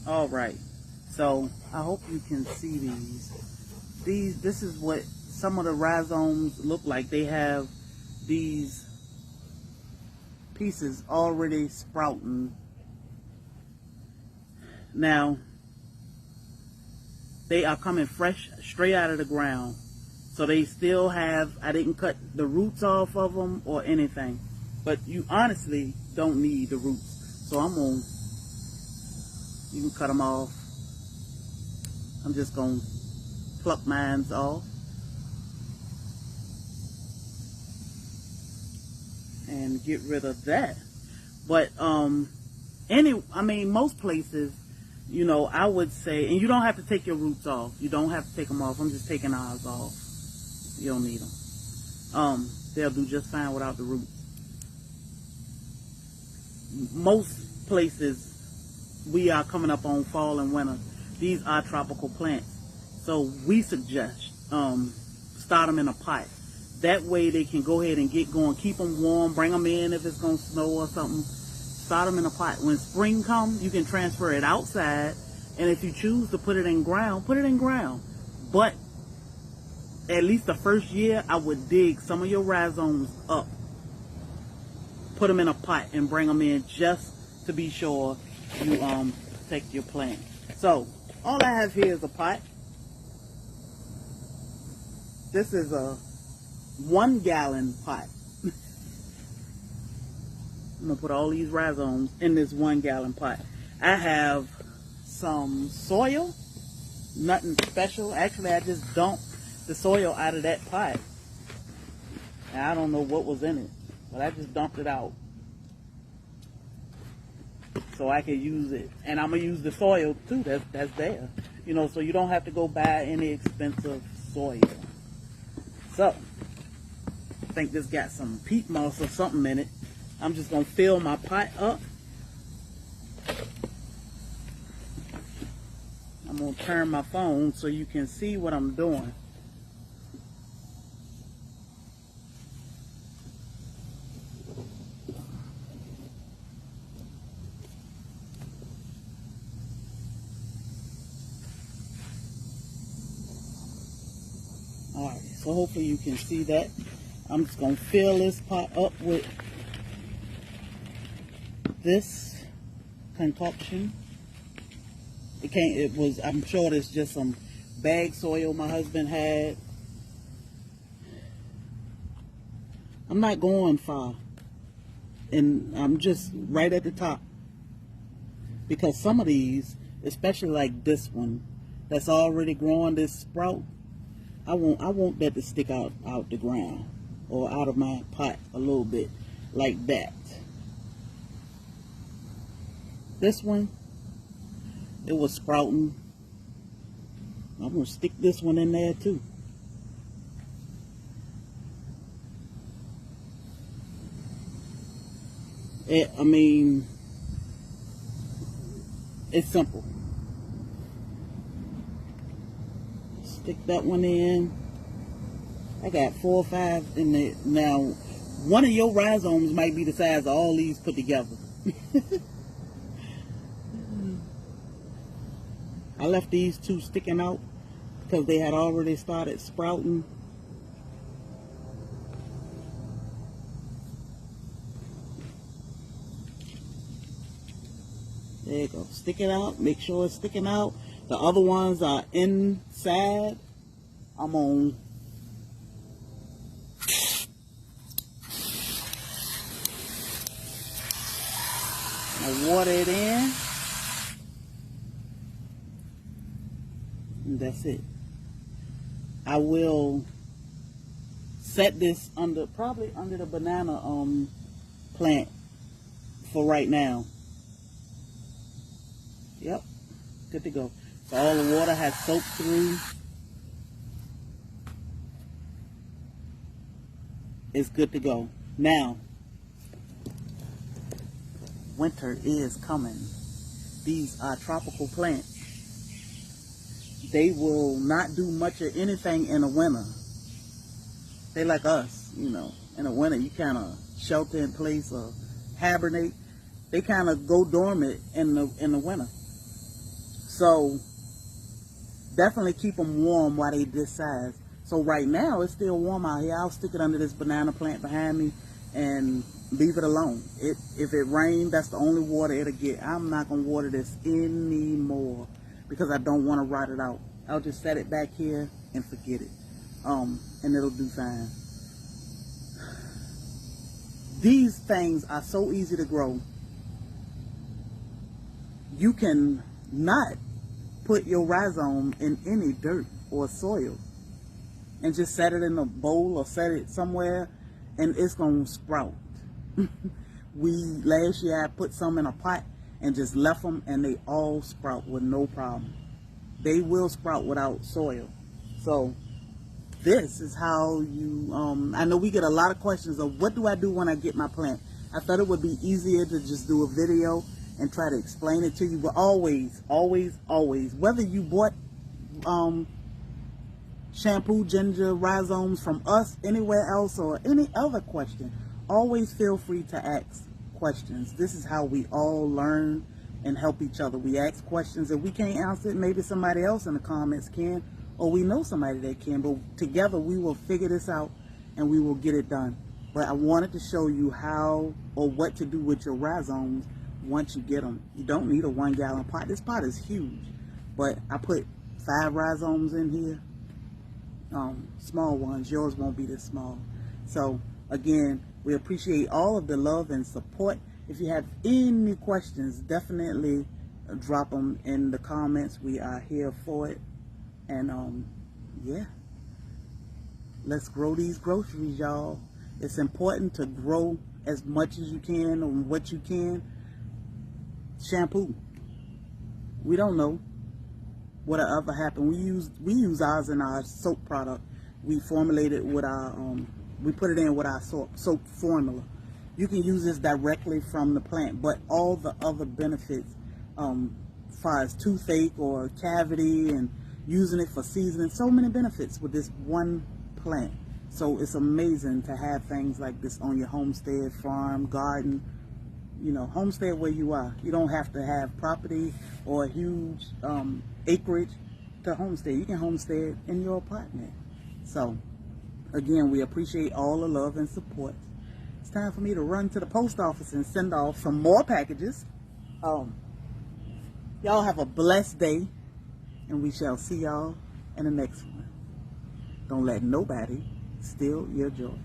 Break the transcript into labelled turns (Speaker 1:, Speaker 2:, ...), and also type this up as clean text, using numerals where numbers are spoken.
Speaker 1: All right. So I hope you can see these. This is what some of the rhizomes look like. They have these pieces already sprouting. Now they are coming fresh, straight out of the ground. So they still have, I didn't cut the roots off of them or anything. But you honestly don't need the roots. So you can cut them off. I'm just going to pluck mine off. And get rid of that. But, most places, I would say, and you don't have to take your roots off. You don't have to take them off. I'm just taking ours off. You don't need them. They'll do just fine without the roots. Most places, we are coming up on fall and winter. These are tropical plants. So we suggest start them in a pot. That way they can go ahead and get going. Keep them warm. Bring them in if it's going to snow or something. Start them in a pot. When spring comes, you can transfer it outside. And if you choose to put it in ground, put it in ground. But at least the first year, I would dig some of your rhizomes up. Put them in a pot and bring them in just to be sure you protect your plant. So all I have here is a pot. This is a 1 gallon pot. I'm gonna put all these rhizomes in this 1 gallon pot. I have some soil, nothing special. Actually, I just dumped the soil out of that pot. And I don't know what was in it, but I just dumped it out so I can use it. And I'm gonna use the soil too. That's there, so you don't have to go buy any expensive soil. So I think this got some peat moss or something in it. I'm just going to fill my pot up. I'm going to turn my phone so you can see what I'm doing. Alright, so hopefully you can see that. I'm just going to fill this pot up with this concoction. I'm sure it's just some bag soil my husband had. I'm not going far. And I'm just right at the top. Because some of these, especially like this one, that's already growing this sprout, I want that to stick out the ground or out of my pot a little bit like that. This one, it was sprouting. I'm going to stick this one in there too. It's simple. Stick that one in. I got 4 or 5 in there. Now, one of your rhizomes might be the size of all these put together. I left these 2 sticking out because they had already started sprouting. There you go. Stick it out. Make sure it's sticking out. The other ones are inside. I'm on. I water it in. And that's it. I will set this probably under the banana plant for right now. Yep, good to go. So all the water has soaked through. It's good to go. Now, winter is coming. These are tropical plants. They will not do much of anything in the winter. They like us, in the winter you kind of shelter in place or hibernate. They kind of go dormant in the winter. So definitely keep them warm while they this size. So right now it's still warm out here. I'll stick it under this banana plant behind me and leave it alone. If it rains, that's the only water it'll get. I'm not gonna water this anymore because I don't want to rot it out. I'll just set it back here and forget it, and it'll do fine. These things are so easy to grow. You can not put your rhizome in any dirt or soil and just set it in a bowl or set it somewhere and it's gonna sprout. Last year I put some in a pot and just left them and they all sprout with no problem. They will sprout without soil. So this is how you, I know we get a lot of questions of what do I do when I get my plant. I thought it would be easier to just do a video and try to explain it to you, but always, whether you bought shampoo, ginger, rhizomes from us, anywhere else, or any other question, always feel free to ask questions. This is how we all learn and help each other. We ask questions. If we can't answer it, maybe somebody else in the comments can, or we know somebody that can, but together we will figure this out and we will get it done. But I wanted to show you how or what to do with your rhizomes once you get them. You don't need a 1 gallon pot. This pot is huge, but I put 5 rhizomes in here, small ones. Yours won't be this small. So again, we appreciate all of the love and support. If you have any questions, definitely drop them in the comments. We are here for it. And yeah, let's grow these groceries, y'all. It's important to grow as much as you can and what you can. Shampoo, we don't know what'll ever happen. We use ours in our soap product. We formulate it with our we put it in with our soap formula. You can use this directly from the plant, but all the other benefits, as far as toothache or cavity, and using it for seasoning, so many benefits with this one plant. So it's amazing to have things like this on your homestead, farm, garden, you know, homestead where you are. You don't have to have property or a huge acreage to homestead. You can homestead in your apartment. So again, we appreciate all the love and support. It's time for me to run to the post office and send off some more packages. Y'all have a blessed day, and we shall see y'all in the next one. Don't let nobody steal your joy.